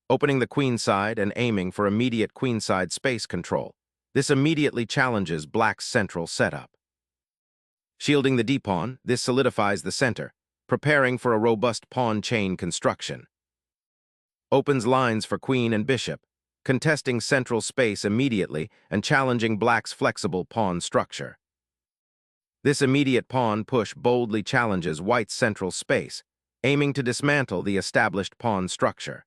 opening the queenside and aiming for immediate queenside space control. This immediately challenges black's central setup. Shielding the d-pawn, this solidifies the center, preparing for a robust pawn chain construction. Opens lines for queen and bishop, contesting central space immediately and challenging black's flexible pawn structure. This immediate pawn push boldly challenges white's central space, aiming to dismantle the established pawn structure.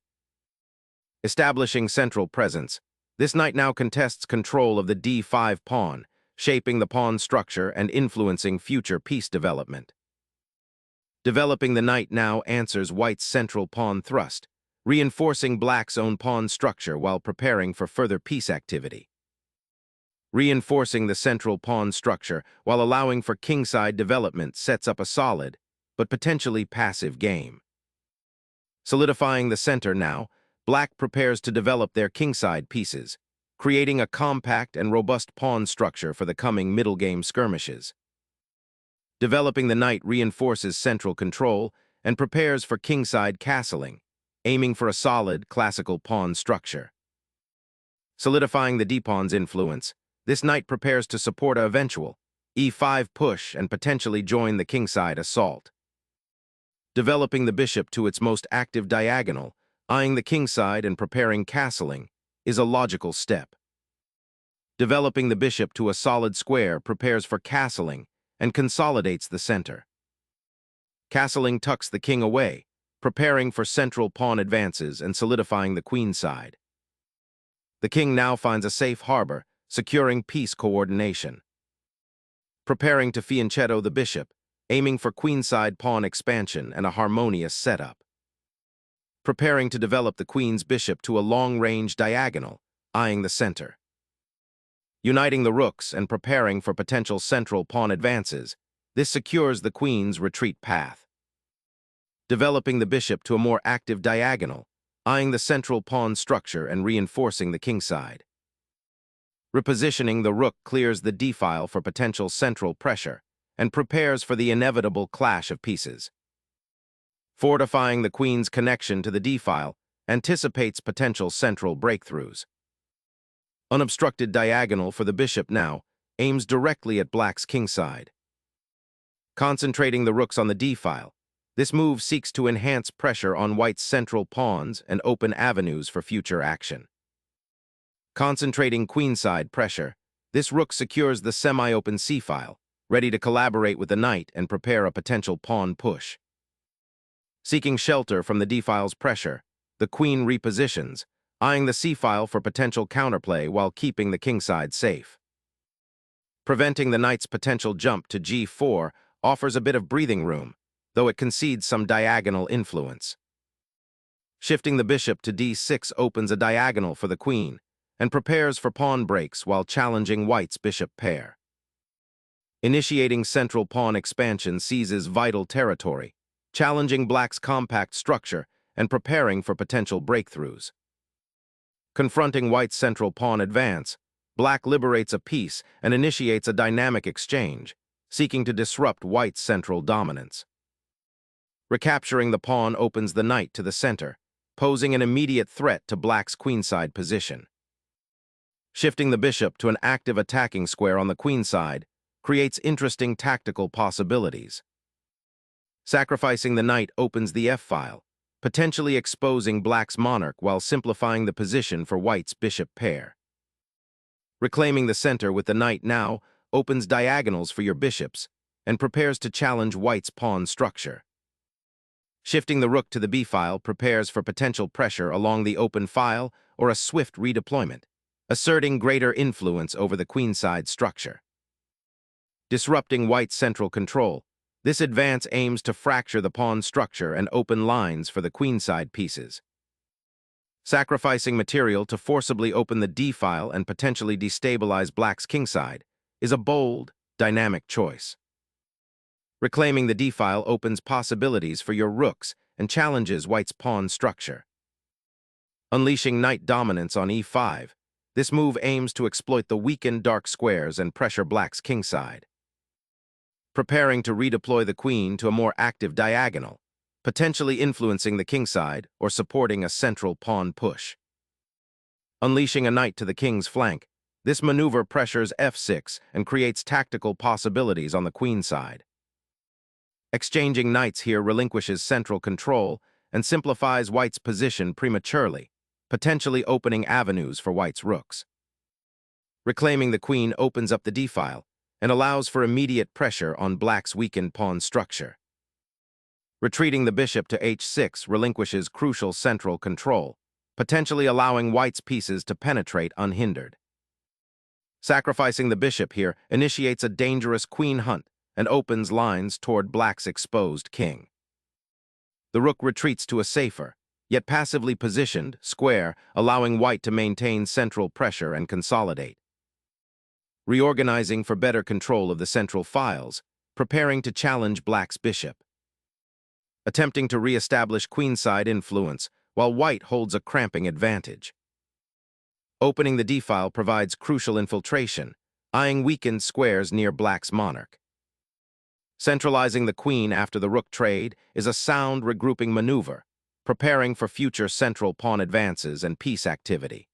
Establishing central presence, this knight now contests control of the d5 pawn, shaping the pawn structure and influencing future piece development. Developing the knight now answers white's central pawn thrust, reinforcing black's own pawn structure while preparing for further piece activity. Reinforcing the central pawn structure while allowing for kingside development sets up a solid, but potentially passive game. Solidifying the center now, black prepares to develop their kingside pieces, creating a compact and robust pawn structure for the coming middle game skirmishes. Developing the knight reinforces central control and prepares for kingside castling, aiming for a solid, classical pawn structure. Solidifying the d-pawn's influence, this knight prepares to support an eventual e5 push and potentially join the kingside assault. Developing the bishop to its most active diagonal, eyeing the kingside and preparing castling, is a logical step. Developing the bishop to a solid square prepares for castling and consolidates the center. Castling tucks the king away, preparing for central pawn advances and solidifying the queenside. The king now finds a safe harbor, securing piece coordination. Preparing to fianchetto the bishop, aiming for queenside pawn expansion and a harmonious setup. Preparing to develop the queen's bishop to a long-range diagonal, eyeing the center. Uniting the rooks and preparing for potential central pawn advances, this secures the queen's retreat path. Developing the bishop to a more active diagonal, eyeing the central pawn structure and reinforcing the kingside. Repositioning the rook clears the d-file for potential central pressure and prepares for the inevitable clash of pieces. Fortifying the queen's connection to the d-file anticipates potential central breakthroughs. Unobstructed diagonal for the bishop now aims directly at black's kingside. Concentrating the rooks on the d-file, this move seeks to enhance pressure on white's central pawns and open avenues for future action. Concentrating queenside pressure, this rook secures the semi-open c-file, ready to collaborate with the knight and prepare a potential pawn push. Seeking shelter from the d-file's pressure, the queen repositions, eyeing the c-file for potential counterplay while keeping the kingside safe. Preventing the knight's potential jump to g4 offers a bit of breathing room, though it concedes some diagonal influence. Shifting the bishop to d6 opens a diagonal for the queen and prepares for pawn breaks while challenging white's bishop pair. Initiating central pawn expansion seizes vital territory, challenging black's compact structure and preparing for potential breakthroughs. Confronting white's central pawn advance, black liberates a piece and initiates a dynamic exchange, seeking to disrupt white's central dominance. Recapturing the pawn opens the knight to the center, posing an immediate threat to black's queenside position. Shifting the bishop to an active attacking square on the queenside creates interesting tactical possibilities. Sacrificing the knight opens the f-file, potentially exposing black's monarch while simplifying the position for white's bishop pair. Reclaiming the center with the knight now opens diagonals for your bishops and prepares to challenge white's pawn structure. Shifting the rook to the b-file prepares for potential pressure along the open file or a swift redeployment, asserting greater influence over the queenside structure. Disrupting white's central control, this advance aims to fracture the pawn structure and open lines for the queenside pieces. Sacrificing material to forcibly open the d-file and potentially destabilize black's kingside is a bold, dynamic choice. Reclaiming the d-file opens possibilities for your rooks and challenges white's pawn structure. Unleashing knight dominance on e5, this move aims to exploit the weakened dark squares and pressure black's kingside. Preparing to redeploy the queen to a more active diagonal, potentially influencing the kingside or supporting a central pawn push. Unleashing a knight to the king's flank, this maneuver pressures f6 and creates tactical possibilities on the queen side. Exchanging knights here relinquishes central control and simplifies white's position prematurely, potentially opening avenues for white's rooks. Reclaiming the queen opens up the d-file and allows for immediate pressure on black's weakened pawn structure. Retreating the bishop to h6 relinquishes crucial central control, potentially allowing white's pieces to penetrate unhindered. Sacrificing the bishop here initiates a dangerous queen hunt and opens lines toward black's exposed king. The rook retreats to a safer, yet passively positioned, square, allowing white to maintain central pressure and consolidate. Reorganizing for better control of the central files, preparing to challenge black's bishop. Attempting to re-establish queenside influence, while white holds a cramping advantage. Opening the d-file provides crucial infiltration, eyeing weakened squares near black's monarch. Centralizing the queen after the rook trade is a sound regrouping maneuver, preparing for future central pawn advances and piece activity.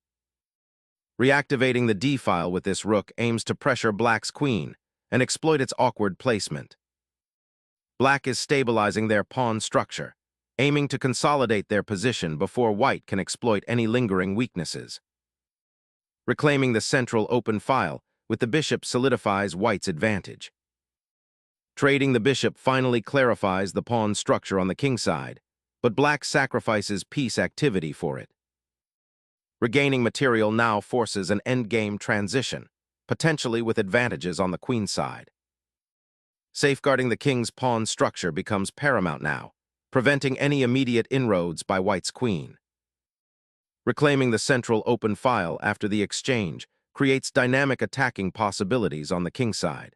Reactivating the d-file with this rook aims to pressure black's queen and exploit its awkward placement. Black is stabilizing their pawn structure, aiming to consolidate their position before white can exploit any lingering weaknesses. Reclaiming the central open file with the bishop solidifies white's advantage. Trading the bishop finally clarifies the pawn structure on the kingside, but black sacrifices piece activity for it. Regaining material now forces an endgame transition, potentially with advantages on the queen side. Safeguarding the king's pawn structure becomes paramount now, preventing any immediate inroads by white's queen. Reclaiming the central open file after the exchange creates dynamic attacking possibilities on the kingside.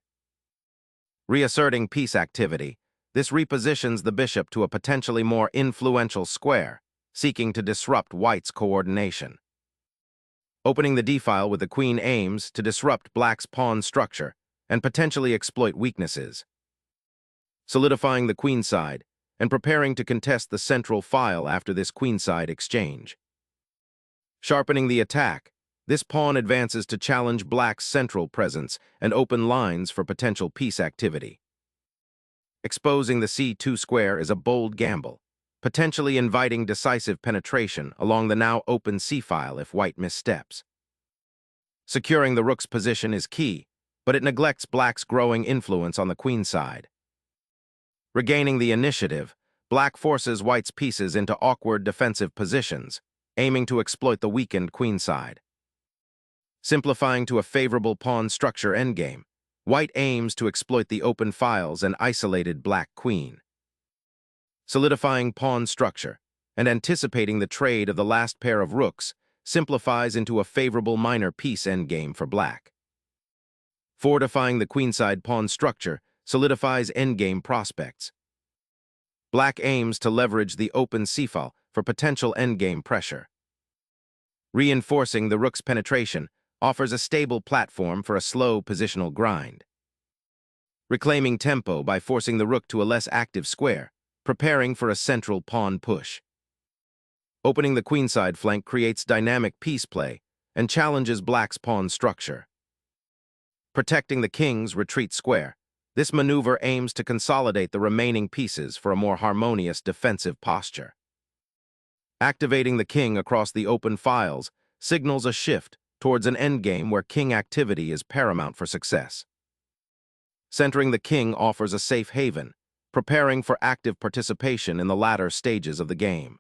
Reasserting piece activity, this repositions the bishop to a potentially more influential square, seeking to disrupt white's coordination. Opening the d-file with the queen aims to disrupt black's pawn structure and potentially exploit weaknesses. Solidifying the queenside and preparing to contest the central file after this queenside exchange. Sharpening the attack, this pawn advances to challenge black's central presence and open lines for potential piece activity. Exposing the c2 square is a bold gamble, potentially inviting decisive penetration along the now open c-file if white missteps. Securing the rook's position is key, but it neglects black's growing influence on the queen side. Regaining the initiative, black forces white's pieces into awkward defensive positions, aiming to exploit the weakened queen side. Simplifying to a favorable pawn structure endgame, white aims to exploit the open files and isolated black queen. Solidifying pawn structure and anticipating the trade of the last pair of rooks simplifies into a favorable minor piece endgame for black. Fortifying the queenside pawn structure solidifies endgame prospects. Black aims to leverage the open c-file for potential endgame pressure. Reinforcing the rook's penetration offers a stable platform for a slow positional grind. Reclaiming tempo by forcing the rook to a less active square, preparing for a central pawn push. Opening the queenside flank creates dynamic piece play and challenges black's pawn structure. Protecting the king's retreat square, this maneuver aims to consolidate the remaining pieces for a more harmonious defensive posture. Activating the king across the open files signals a shift towards an endgame where king activity is paramount for success. Centering the king offers a safe haven, preparing for active participation in the latter stages of the game.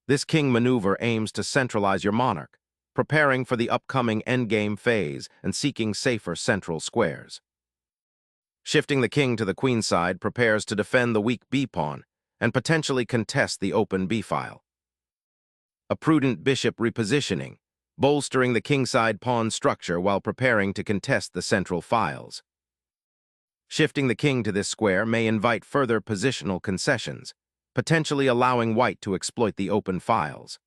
This king maneuver aims to centralize your monarch, preparing for the upcoming endgame phase and seeking safer central squares. Shifting the king to the queen side prepares to defend the weak b-pawn and potentially contest the open b-file. A prudent bishop repositioning, bolstering the kingside pawn structure while preparing to contest the central files. Shifting the king to this square may invite further positional concessions, potentially allowing white to exploit the open files.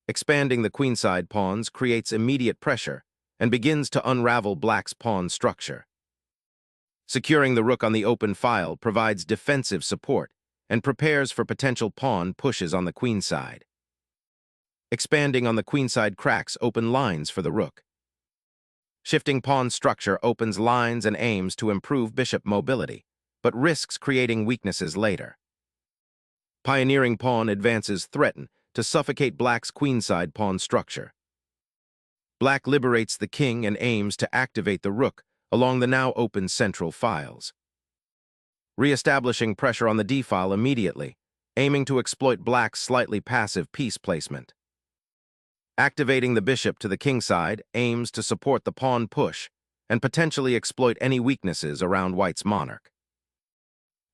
Expanding the queenside pawns creates immediate pressure and begins to unravel black's pawn structure. Securing the rook on the open file provides defensive support and prepares for potential pawn pushes on the queenside. Expanding on the queenside cracks open lines for the rook. Shifting pawn structure opens lines and aims to improve bishop mobility, but risks creating weaknesses later. Pioneering pawn advances threaten to suffocate black's queenside pawn structure. Black liberates the king and aims to activate the rook along the now open central files. Re-establishing pressure on the d-file immediately, aiming to exploit black's slightly passive piece placement. Activating the bishop to the kingside aims to support the pawn push and potentially exploit any weaknesses around white's monarch.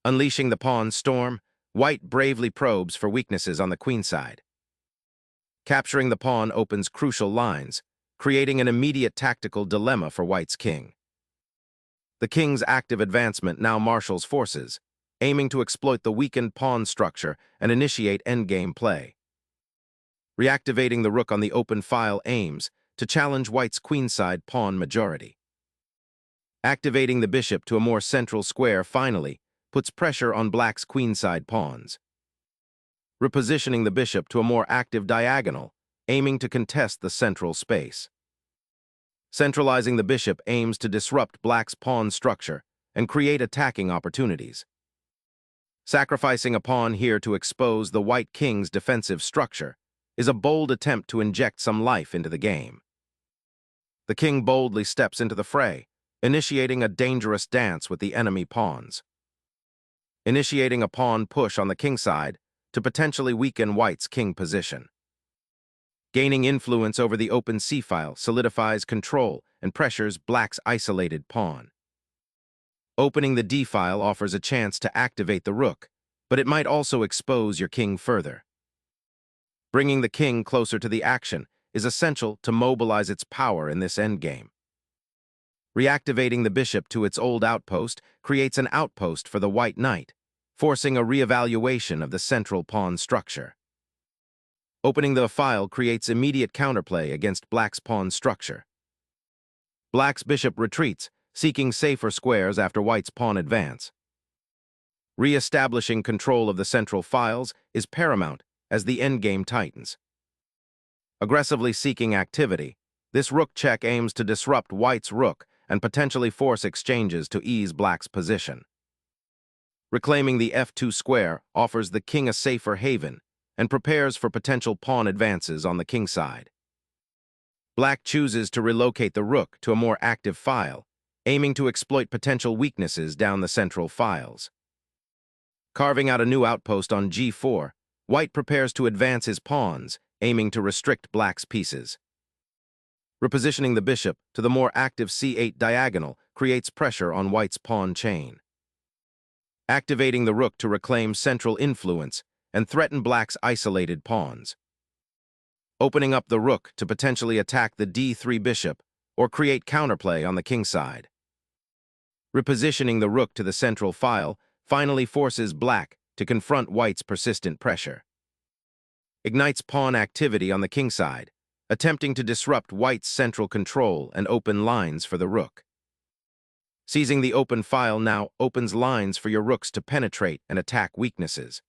Unleashing the pawn storm, white bravely probes for weaknesses on the queenside. Capturing the pawn opens crucial lines, creating an immediate tactical dilemma for white's king. The king's active advancement now marshals forces, aiming to exploit the weakened pawn structure and initiate endgame play. Reactivating the rook on the open file aims to challenge white's queenside pawn majority. Activating the bishop to a more central square finally puts pressure on black's queenside pawns. Repositioning the bishop to a more active diagonal, aiming to contest the central space. Centralizing the bishop aims to disrupt black's pawn structure and create attacking opportunities. Sacrificing a pawn here to expose the white king's defensive structure is a bold attempt to inject some life into the game. The king boldly steps into the fray, initiating a dangerous dance with the enemy pawns. Initiating a pawn push on the kingside to potentially weaken white's king position. Gaining influence over the open c-file solidifies control and pressures black's isolated pawn. Opening the d-file offers a chance to activate the rook, but it might also expose your king further. Bringing the king closer to the action is essential to mobilize its power in this endgame. Reactivating the bishop to its old outpost creates an outpost for the white knight, forcing a re-evaluation of the central pawn structure. Opening the file creates immediate counterplay against black's pawn structure. Black's bishop retreats, seeking safer squares after white's pawn advance. Re-establishing control of the central files is paramount as the endgame tightens. Aggressively seeking activity, this rook check aims to disrupt white's rook and potentially force exchanges to ease black's position. Reclaiming the f2 square offers the king a safer haven and prepares for potential pawn advances on the kingside. Black chooses to relocate the rook to a more active file, aiming to exploit potential weaknesses down the central files. Carving out a new outpost on g4, white prepares to advance his pawns, aiming to restrict black's pieces. Repositioning the bishop to the more active c8 diagonal creates pressure on white's pawn chain. Activating the rook to reclaim central influence and threaten black's isolated pawns. Opening up the rook to potentially attack the d3 bishop or create counterplay on the kingside. Repositioning the rook to the central file finally forces black to confront white's persistent pressure. Ignites pawn activity on the kingside, attempting to disrupt white's central control and open lines for the rook. Seizing the open file now opens lines for your rooks to penetrate and attack weaknesses.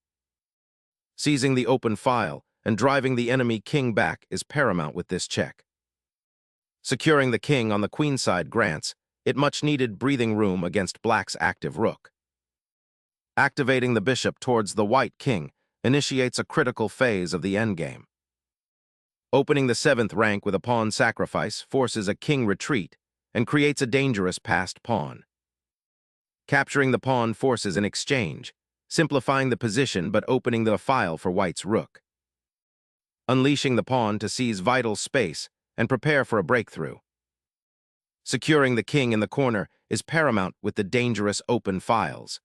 Seizing the open file and driving the enemy king back is paramount with this check. Securing the king on the queenside grants it much-needed breathing room against black's active rook. Activating the bishop towards the white king initiates a critical phase of the endgame. Opening the 7th rank with a pawn sacrifice forces a king retreat and creates a dangerous passed pawn. Capturing the pawn forces an exchange, simplifying the position but opening the file for white's rook. Unleashing the pawn to seize vital space and prepare for a breakthrough. Securing the king in the corner is paramount with the dangerous open files.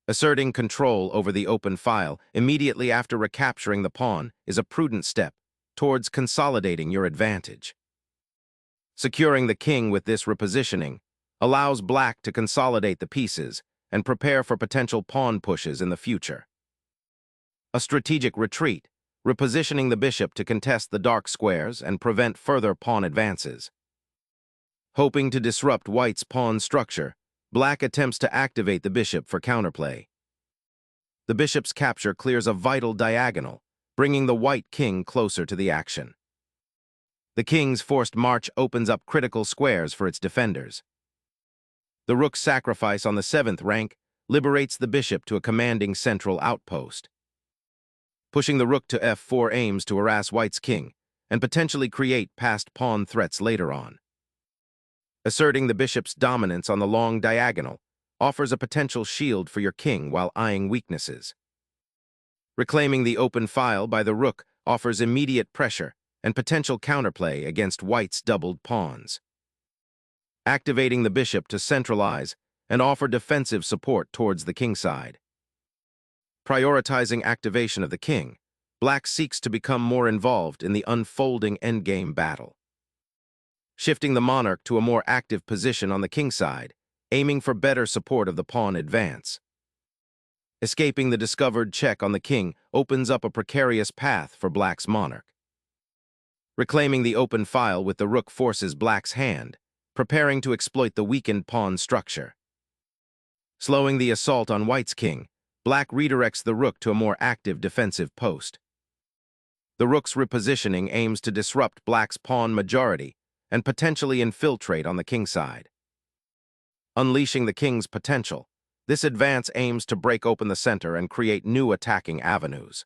Asserting control over the open file immediately after recapturing the pawn is a prudent step towards consolidating your advantage. Securing the king with this repositioning allows black to consolidate the pieces and prepare for potential pawn pushes in the future. A strategic retreat, repositioning the bishop to contest the dark squares and prevent further pawn advances. Hoping to disrupt white's pawn structure, black attempts to activate the bishop for counterplay. The bishop's capture clears a vital diagonal, bringing the white king closer to the action. The king's forced march opens up critical squares for its defenders. The rook's sacrifice on the 7th rank liberates the bishop to a commanding central outpost. Pushing the rook to f4 aims to harass white's king and potentially create passed pawn threats later on. Asserting the bishop's dominance on the long diagonal offers a potential shield for your king while eyeing weaknesses. Reclaiming the open file by the rook offers immediate pressure and potential counterplay against white's doubled pawns. Activating the bishop to centralize and offer defensive support towards the kingside. Prioritizing activation of the king, black seeks to become more involved in the unfolding endgame battle. Shifting the monarch to a more active position on the kingside, aiming for better support of the pawn advance. Escaping the discovered check on the king opens up a precarious path for black's monarch. Reclaiming the open file with the rook forces black's hand, preparing to exploit the weakened pawn structure. Slowing the assault on white's king, black redirects the rook to a more active defensive post. The rook's repositioning aims to disrupt black's pawn majority and potentially infiltrate on the kingside. Unleashing the king's potential, this advance aims to break open the center and create new attacking avenues.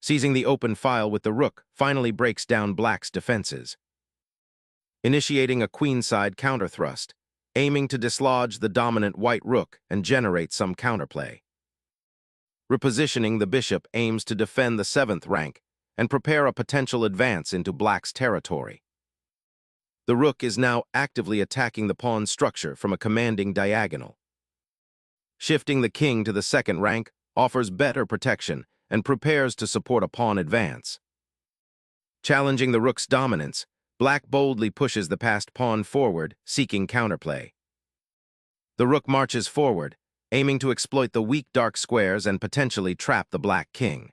Seizing the open file with the rook finally breaks down black's defenses. Initiating a queenside counterthrust, aiming to dislodge the dominant white rook and generate some counterplay. Repositioning the bishop aims to defend the 7th rank and prepare a potential advance into black's territory. The rook is now actively attacking the pawn structure from a commanding diagonal. Shifting the king to the 2nd rank offers better protection and prepares to support a pawn advance. Challenging the rook's dominance, black boldly pushes the passed pawn forward, seeking counterplay. The rook marches forward, aiming to exploit the weak dark squares and potentially trap the black king.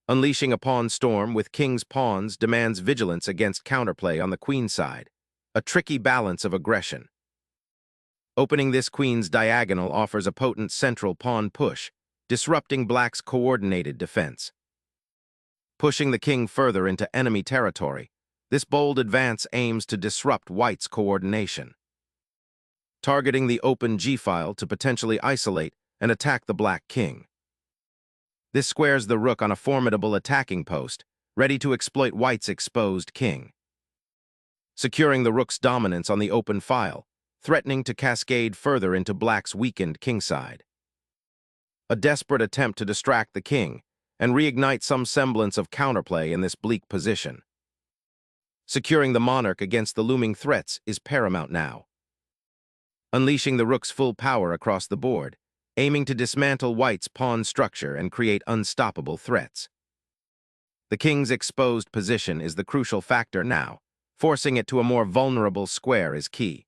Unleashing a pawn storm with king's pawns demands vigilance against counterplay on the queen side, a tricky balance of aggression. Opening this queen's diagonal offers a potent central pawn push, disrupting black's coordinated defense. Pushing the king further into enemy territory, this bold advance aims to disrupt white's coordination. Targeting the open g-file to potentially isolate and attack the black king. This squares the rook on a formidable attacking post, ready to exploit white's exposed king. Securing the rook's dominance on the open file, threatening to cascade further into black's weakened kingside. A desperate attempt to distract the king and reignite some semblance of counterplay in this bleak position. Securing the monarch against the looming threats is paramount now. Unleashing the rook's full power across the board, aiming to dismantle white's pawn structure and create unstoppable threats. The king's exposed position is the crucial factor now. Forcing it to a more vulnerable square is key.